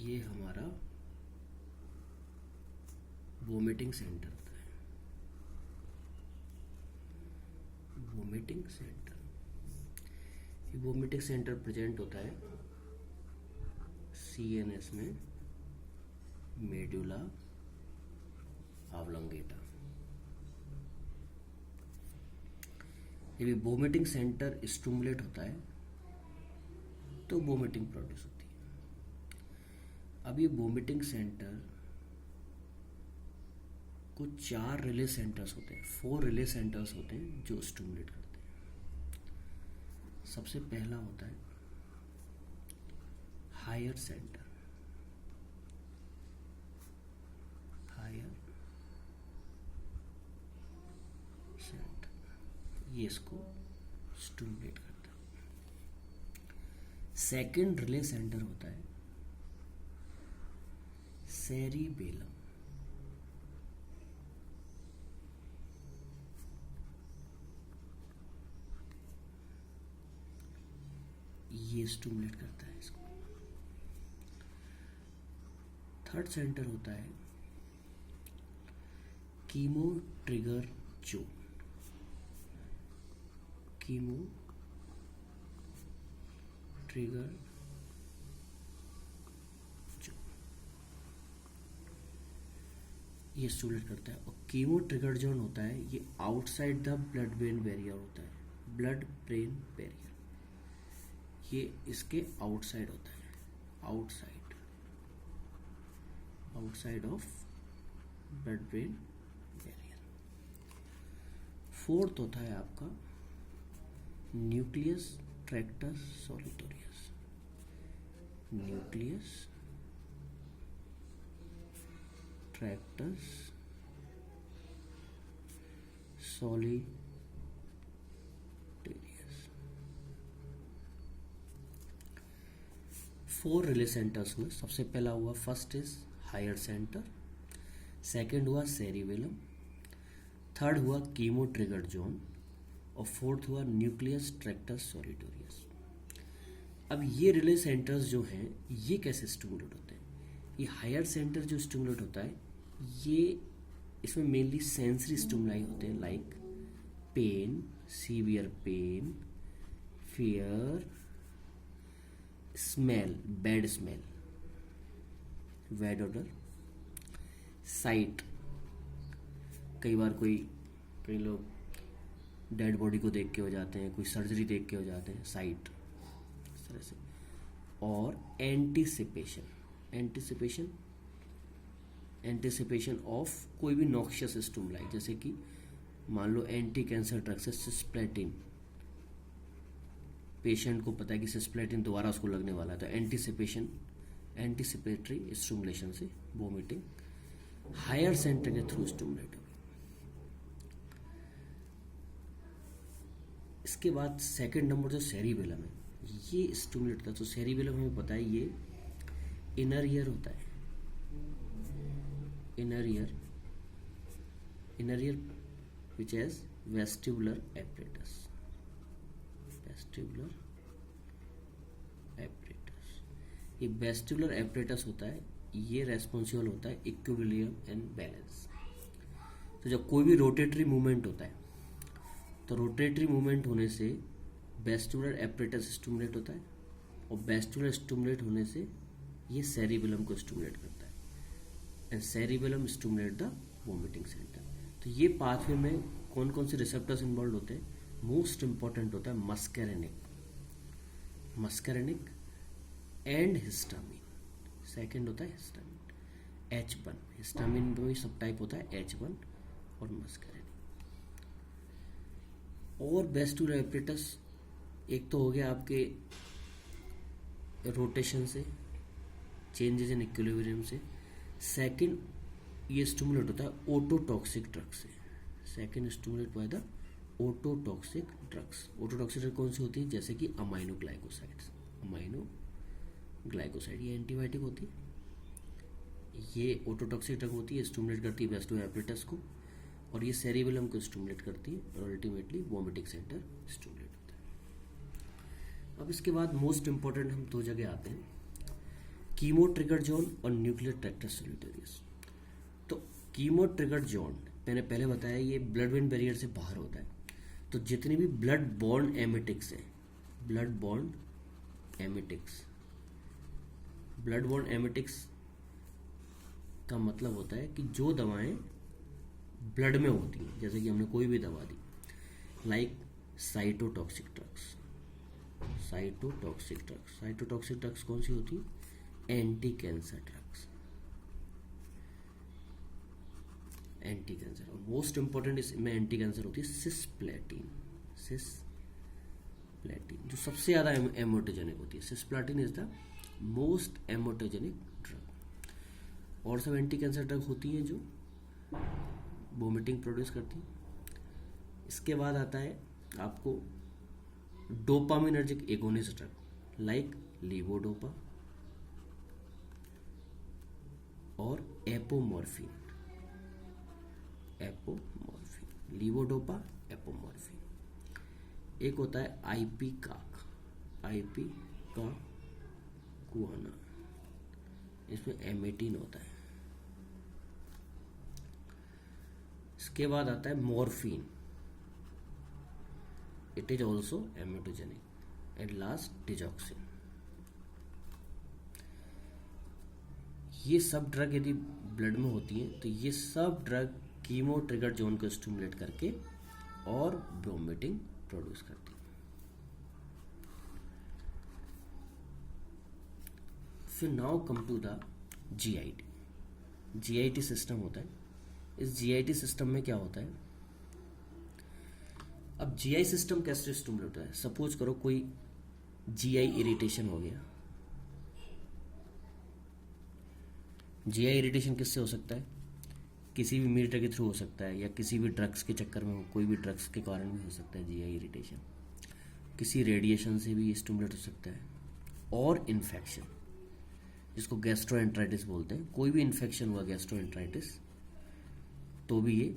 ये हमारा vomiting centre होता है। वोमिटिंग सेंटर, ये वोमिटिंग सेंटर प्रेजेंट होता है सीएनएस में, मेडुला ऑब्लोंगेटा। जब वोमिटिंग सेंटर स्टिमुलेट होता है तो वोमिटिंग प्रोड्यूस होती है। अब ये वोमिटिंग सेंटर को 4 रिले सेंटर्स होते हैं, 4 रिले सेंटर्स होते हैं जो स्टिमुलेट करते हैं। सबसे पहला होता है हायर सेंटर। हायर सेंटर ये इसको स्टिमुलेट करता है। सेकंड रिले सेंटर होता है सेरिबेलम। ये स्टिमुलेट करता है इसको। थर्ड सेंटर होता है chemo trigger zone. Chemo trigger zone ये स्टिमुलेट करता है। और कीमो ट्रिगर जोन होता है ये outside the blood brain barrier होता है। ब्लड ब्रेन बैरियर ये इसके आउटसाइड होता है, outside of blood brain barrier. Fourth होता है आपका nucleus tractus solitarius. Nucleus tractus solitarius. 4 relay centres हुए। सबसे पहला हुआ, first is higher centre, second हुआ सेरिबेलम, थर्ड हुआ कीमो ट्रिगर जोन और फोर्थ हुआ न्यूक्लियस ट्रैक्टस सॉलिटोरियस। अब ये रिले सेंटर्स जो हैं ये कैसे स्टिमुलेट होते हैं? ये हायर सेंटर जो स्टिमुलेट होता है ये इसमें मेनली सेंसरी स्टिमुलाई होते हैं, like pain, severe pain, fear, smell, bad smell, bad odour, sight. कई बार कई लोग डेड बॉडी को देख के हो जाते हैं, कोई सर्जरी देख के हो जाते हैं, साइट इस तरह से। और एंटिसिपेशन ऑफ कोई भी नॉक्शियस स्टिमुलाई, जैसे कि मान लो एंटी कैंसर ड्रग से सिस्प्लेटिन, पेशेंट को पता है कि सिस्प्लेटिन दोबारा उसको लगने वाला है, तो एंटीसिपेटरी स्टिमुलेशन से वोमिटिंग हायर सेंटर के थ्रू स्टिमुलेट होगी। इसके बाद सेकंड नंबर जो सेरिबेलम है ये स्टिमुलेट का, तो सेरिबेलम हमें पता है ये इनर ईयर होता है। Inner year which has vestibular apparatus. ये वेस्टिबुलर एपरेटस होता है, ये रेस्पॉन्सिबल होता है इक्विलिब्रियम एंड बैलेंस। तो जब कोई भी रोटेटरी मूवमेंट होता है तो रोटेटरी मूवमेंट होने से वेस्टिबुलर एपरेटस स्टिमुलेट होता है और वेस्टिबुलर स्टिमुलेट होने से ये सेरिबेलम को स्टिमुलेट करता है and cerebellum stimulate the vomiting centre. तो ये पाथवे में कौन कौन से रिसेप्टर्स इन्वॉल्व होते हैं? मोस्ट इंपॉर्टेंट होता है मस्करेनिक एंड हिस्टामिन। सेकंड होता है हिस्टामिन, H1। हिस्टामिन में भी सब टाइप होता है, H1 और मस्करेनिक। और वेस्टिबुलर एपरेटस एक तो हो गया आपके रोटेशन से, चेंजेस इन इक्विलिब्रियम से। सेकंड ये स्टिमुलेट होता है ओटोटॉक्सिक ड्रग से। Second stimulate by the ototoxic drugs. Ototoxic drug कौन सी होती है? जैसे कि अमाइनोग्लाइकोसाइड ये एंटीबायोटिक होती है, ये ओटोटॉक्सिक ड्रग होती है, स्टिमुलेट करती है वेस्टिबुलर एपरेटस को और ये सेरिबेलम को स्टिमुलेट करती है और अल्टीमेटली वोमिटिंग सेंटर स्टिमुलेट होता है। अब इसके बाद मोस्ट इंपॉर्टेंट हम दो जगह आते हैं कीमो ट्रिगर जोन और न्यूक्लियर ट्रैक्टर सोलिटोरियस। तो कीमो ट्रिगर जोन मैंने पहले बताया ये ब्लड ब्रेन बैरियर से बाहर होता है। तो जितनी भी ब्लड बॉर्न एमिटिक्स हैं, ब्लड बॉर्न एमिटिक्स का मतलब होता है कि जो दवाएं ब्लड में होती हैं, जैसे कि हमने कोई भी दवा दी, लाइक साइटोटॉक्सिक ड्रग्स कौन सी होती है? एंटी कैंसर ड्रग्स, और मोस्ट इंपॉर्टेंट इसमें एंटी कैंसर होती है सिस्प्लेटिन, जो सबसे ज़्यादा एमोटोजेनिक होती है। Cisplatin is the most emetogenic drug. और सब एंटी कैंसर ड्रग होती हैं जो वोमिटिंग प्रोड्यूस करती हैं। इसके बाद आता है आपको dopaminergic agonist drug like levodopa और एपोमॉर्फिन, लीवोडोपा, एपोमॉर्फिन। एक होता है आईपी का कुआना, इसमें एमेटिन होता है। इसके बाद आता है morphine, it is also emetogenic. And last digoxin. ये सब ड्रग यदि ब्लड में होती हैं तो ये सब ड्रग कीमो ट्रिगर जोन को स्टिमुलेट करके और वोमिटिंग प्रोड्यूस करती है। फिर now come to the GIT system होता है। इस जीआईटी सिस्टम में क्या होता है? अब जीआई सिस्टम कैसे स्टिमुलेट होता है? सपोज करो कोई जीआई इरिटेशन हो गया। जीआई इरिटेशन किससे हो सकता है? किसी भी मीटर के थ्रू हो सकता है, या किसी भी ड्रग्स के चक्कर में, कोई भी ड्रग्स के कारण भी हो सकता है जीआई इरिटेशन। किसी रेडिएशन से भी स्टिमुलेट हो सकता है। और इन्फेक्शन, जिसको गैस्ट्रोएंटराइटिस बोलते हैं, कोई भी इन्फेक्शन हुआ गैस्ट्रोएंटराइटिस तो भी ये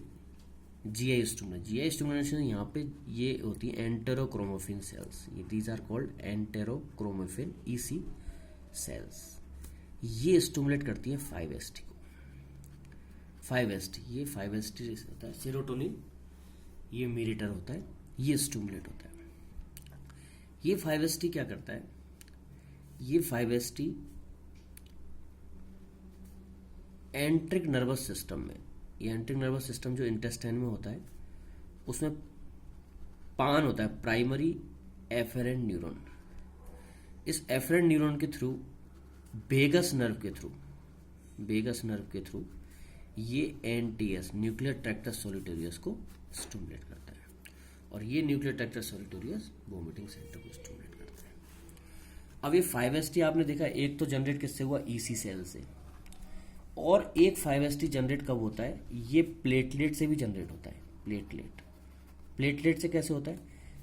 जीआई स्टिमुलेशन यहाँ पे ये होती है एंटेरोक्रोमोफिन सेल्स। ये these are called enterochromaffin EC cells. ये स्टिमुलेट करती है 5ST को। 5ST होता है सेरोटोनिन, ये मीरेटर होता है, ये स्टिमुलेट होता है। ये 5ST क्या करता है? ये 5ST एंट्रिक नर्वस सिस्टम में, ये एंट्रिक नर्वस सिस्टम जो इंटेस्टाइन में होता है उसमें पान होता है, प्राइमरी एफेरेंट न्यूरॉन। इस एफेरेंट न्यूरॉन के थ्रू वेगस नर्व के थ्रू ये एनटीएस, न्यूक्लियर ट्रैक्टर सोलिटोरियस को स्टिमुलेट करता है। और ये न्यूक्लियर ट्रैक्टर सोलिटोरियस वोमिटिंग सेंटर को स्टिमुलेट करता है। अब ये 5ST आपने देखा, एक तो जनरेट किससे हुआ? ईसी सेल से। और एक 5ST जनरेट कब होता है? ये प्लेटलेट से भी जनरेट होता है। प्लेटलेट से कैसे होता है?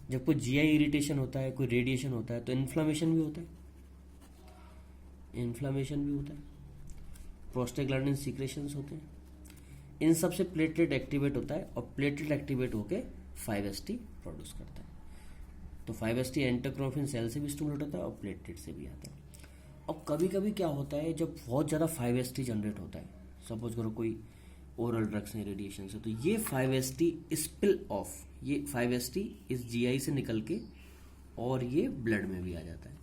जब कोई जीआई इरिटेशन होता है, कोई रेडिएशन होता है, तो इन्फ्लामेशन भी होता है, प्रोस्टाग्लैंडिन सीक्रेशंस होते हैं। इन सब से प्लेटलेट एक्टिवेट होता है, और प्लेटलेट एक्टिवेट होकर 5ST प्रोड्यूस करता है। तो 5ST एंटेरोक्रोमोफिन सेल से भी स्टिमुलेट होता है और प्लेटलेट से भी आता है। अब कभी कभी क्या होता है, जब बहुत ज़्यादा 5ST जनरेट होता है, सपोज करो कोई ओरल ड्रग्स है, रेडिएशन से, तो ये 5ST स्पिल ऑफ, ये 5ST इस जीआई से निकल के और ये ब्लड में भी आ जाता है,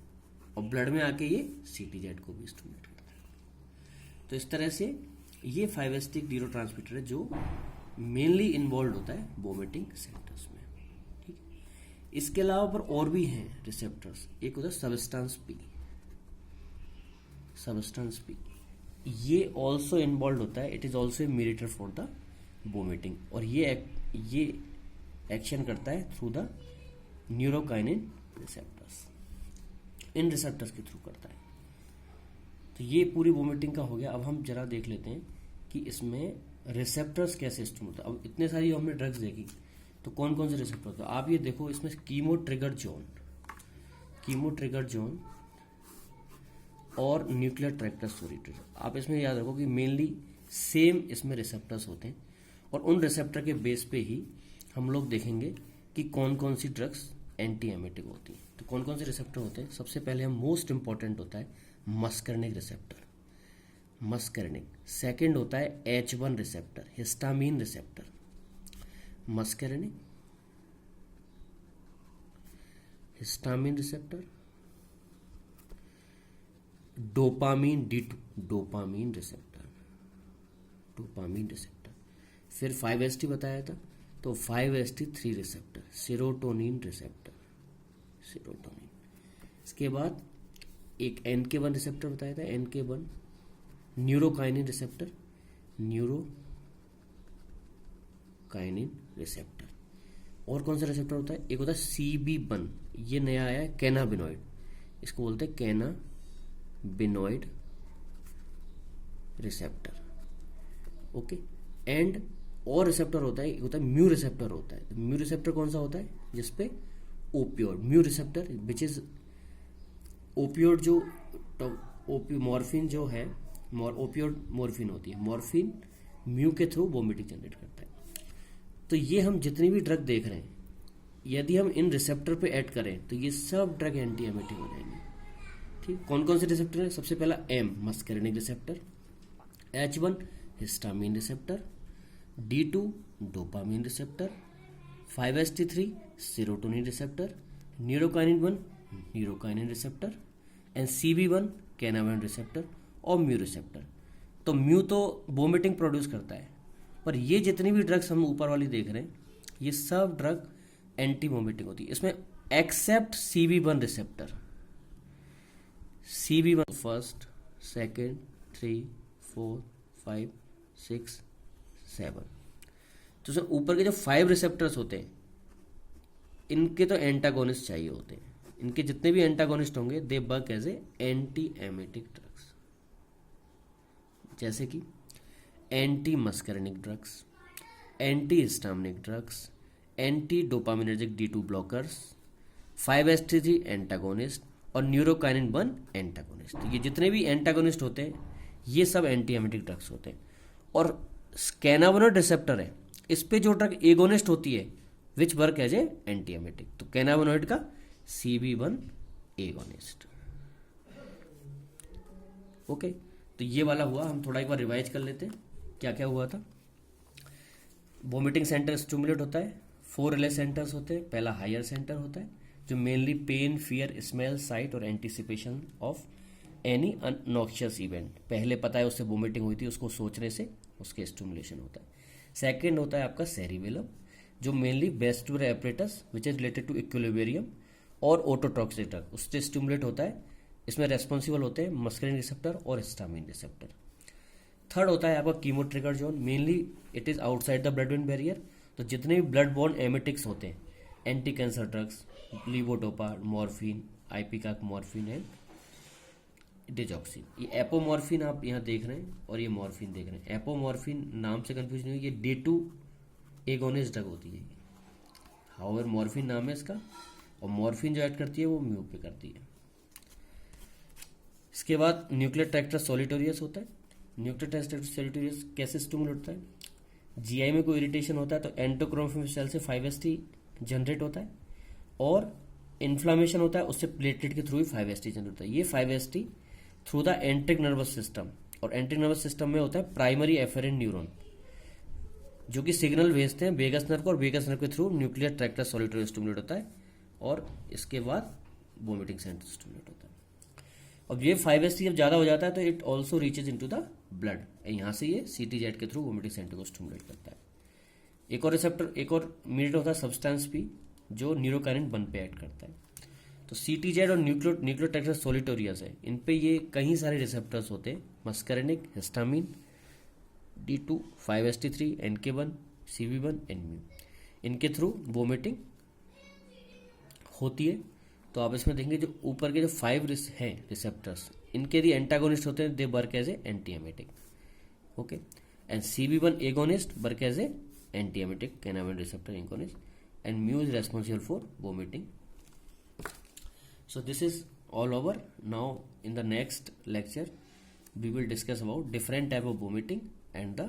और ब्लड में आके ये CTZ को भी स्टिमुलेट करता है। तो इस तरह से ये 5ST एक न्यूरोट्रांसमीटर है जो मेनली इन्वॉल्व होता है वोमिटिंग सेंटर्स में। ठीक है, इसके अलावा पर और भी हैं रिसेप्टर्स। एक होता है सबस्टेंस पी, ये ऑल्सो इन्वॉल्व होता है, it is also a mediator for the vomiting. और ये एक्शन करता है थ्रू द न्यूरोकाइनिन रिसेप्टर्स, इन रिसेप्टर्स के थ्रू करता है। तो ये पूरी वोमिटिंग का हो गया। अब हम जरा देख लेते हैं कि इसमें रिसेप्टर्स कैसे स्टिमुलेट होता है। अब इतने सारी हमने ड्रग्स देखी, तो कौन कौन से रिसेप्टर होते हैं आप ये देखो। इसमें कीमो ट्रिगर जोन और न्यूक्लियर ट्रैक्टर सोलिटोरियस, आप इसमें याद रखो कि मेनली सेम इसमें रिसेप्टर्स होते हैं, और उन रिसेप्टर के बेस पे ही हम लोग देखेंगे कि कौन कौन सी ड्रग्स एंटी एमेटिक होती हैं। तो कौन कौन से रिसेप्टर होते हैं? सबसे पहले हम मोस्ट इंपॉर्टेंट होता है मस्करनिक रिसेप्टर, मस्करनिक। सेकंड होता है H1 receptor, histamine receptor, muscarinic, histamine receptor. Dopamine D2, dopamine receptor, dopamine receptor. फिर 5HT बताया था, तो 5HT3 receptor, serotonin receptor, serotonin. इसके बाद एक NK1 रिसेप्टर बताया था, NK1 न्यूरोकाइनिन रिसेप्टर, न्यूरोकाइनिन रिसेप्टर। और कौन सा रिसेप्टर होता है? एक होता है CB1, ये नया आया है, कैनाबिनॉइड, इसको बोलते हैं कैनाबिनॉइड रिसेप्टर। ओके। एंड और रिसेप्टर होता है, एक होता है म्यू रिसेप्टर होता है। म्यू रिसेप्टर कौन सा होता है? जिसपे opioid, mu receptor which is opioid, जो मॉर्फिन जो है, ओपियोड मॉर्फिन होती है, मॉर्फिन म्यू के थ्रू वोमिटिंग जनरेट करता है। तो ये हम जितनी भी ड्रग देख रहे हैं, यदि हम इन रिसेप्टर पे ऐड करें तो ये सब ड्रग एंटी एमेटिक हो जाएंगे। ठीक, कौन कौन से रिसेप्टर है? सबसे पहला M muscarinic receptor, H1 histamine receptor, D2 dopamine receptor, 5HT3 serotonin receptor, neurokinin 1 neurokinin receptor, and CB1 cannabinoid receptor और म्यू रिसेप्टर। तो म्यू तो वोमिटिंग प्रोड्यूस करता है, पर ये जितनी भी ड्रग्स हम ऊपर वाली देख रहे हैं, ये सब ड्रग एंटी वोमिटिंग होती है इसमें, accept CB1 receptor. CB1 first, second, 3, 4, 5, 6, 7। तो उसमें ऊपर के जो 5 रिसेप्टर्स होते हैं, इनके तो एंटागोनिस्ट चाहिए होते हैं। इनके जितने भी एंटागोनिस्ट होंगे, they work as a anti emetic drugs, जैसे कि anti muscarinic drugs, anti histaminic drugs, anti dopaminergic D2 blockers, 5HT3 antagonist और न्यूरोकाइनिन 1 एंटागोनिस्ट। ये जितने भी एंटागोनिस्ट होते हैं, ये सब एंटी एमेटिक ड्रग्स होते हैं। और कैनाबिनॉइड रिसेप्टर है, इस पे जो ड्रग एगोनिस्ट होती है, which work as a anti emetic, तो कैनाबिनॉइड का CB1 एगोनिस्ट। ओके, तो ये वाला हुआ। हम थोड़ा एक बार रिवाइज कर लेते हैं क्या क्या हुआ था। वोमिटिंग सेंटर स्टिमुलेट होता है, 4 रिले सेंटर्स होते हैं। पहला हायर सेंटर होता है जो mainly pain, fear, smell, sight और anticipation of any noxious event, पहले पता है उससे वोमिटिंग हुई थी, उसको सोचने से उसके स्टिमुलेशन होता है। सेकेंड होता है आपका सेरिबेलम, जो mainly vestibular apparatus which is related to equilibrium और ओटोटॉक्सिक ड्रग, उससे स्टिमुलेट होता है। इसमें रेस्पॉन्सिबल होते हैं मस्करिन रिसेप्टर और हिस्टामिन रिसेप्टर। थर्ड होता है आपका chemo trigger zone, mainly it is outside the blood brain barrier. तो जितने भी ब्लड बॉर्न एमेटिक्स होते हैं, anti cancer drugs, levodopa, morphine, ipecac morphine and digoxin. ये एपोमॉर्फिन आप यहाँ देख रहे हैं और ये मॉर्फिन देख रहे हैं। एपोमॉर्फिन नाम से कंफ्यूज नहीं हो, ये D2 एगोनिस्ट ड्रग होती है। हाउएवर मॉर्फिन नाम है इसका, और मॉर्फिन जो ऐड करती है वो म्यू पे करती है। इसके बाद न्यूक्लियर ट्रैक्टर सोलिटोरियस होता है। न्यूक्लियर ट्रैक्टर सोलिटोरियस कैसे स्टिमुलेट होता है? GI में कोई इरिटेशन होता है तो एंडोक्रोमोफिन सेल से 5HT जनरेट होता है, और इन्फ्लामेशन होता है उससे प्लेटलेट के थ्रू ही 5HT जनरेट होता है। ये 5HT through the एंट्रिक nervous system, और एंट्रिक नर्वस सिस्टम में होता है प्राइमरी एफेरेंट न्यूरॉन, जो कि सिग्नल भेजते हैं वेगस नर्व को, और वेगस नर्व के थ्रू न्यूक्लियर ट्रैक्टर सोलिटोरियस स्टिमुलेट होता है, और इसके बाद वोमिटिंग सेंटर स्टिमुलेट होता है। अब ये 5HT जब ज़्यादा हो जाता है तो it also reaches into the blood, यहाँ से ये CTZ के थ्रू वोमिटिंग सेंटर को स्टिमुलेट करता है। एक और रिसेप्टर, एक और मीडिएट होता है सब्सटेंस P, जो न्यूरोकाइनिन 1 पे ऐड करता है। तो CTZ और न्यूक्लियर ट्रैक्टर सोलिटोरियस है, इन पे ये कई सारे रिसेप्टर्स होते हैं, muscarinic, histamine, D2, 5HT3, NK1, CB1 and mu. इनके थ्रू वोमिटिंग होती है। तो आप इसमें देखेंगे जो ऊपर के जो 5 हैं रिसेप्टर्स, इनके यदि एंटागोनिस्ट होते हैं, they work as a anti emetic. Okay, and CB1 agonist work as a anti emetic, cannabinoid receptor agonist, and mu is responsible for vomiting. So this is all over. Now in the next lecture we will discuss about different type of vomiting and the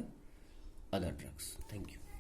other drugs. Thank you.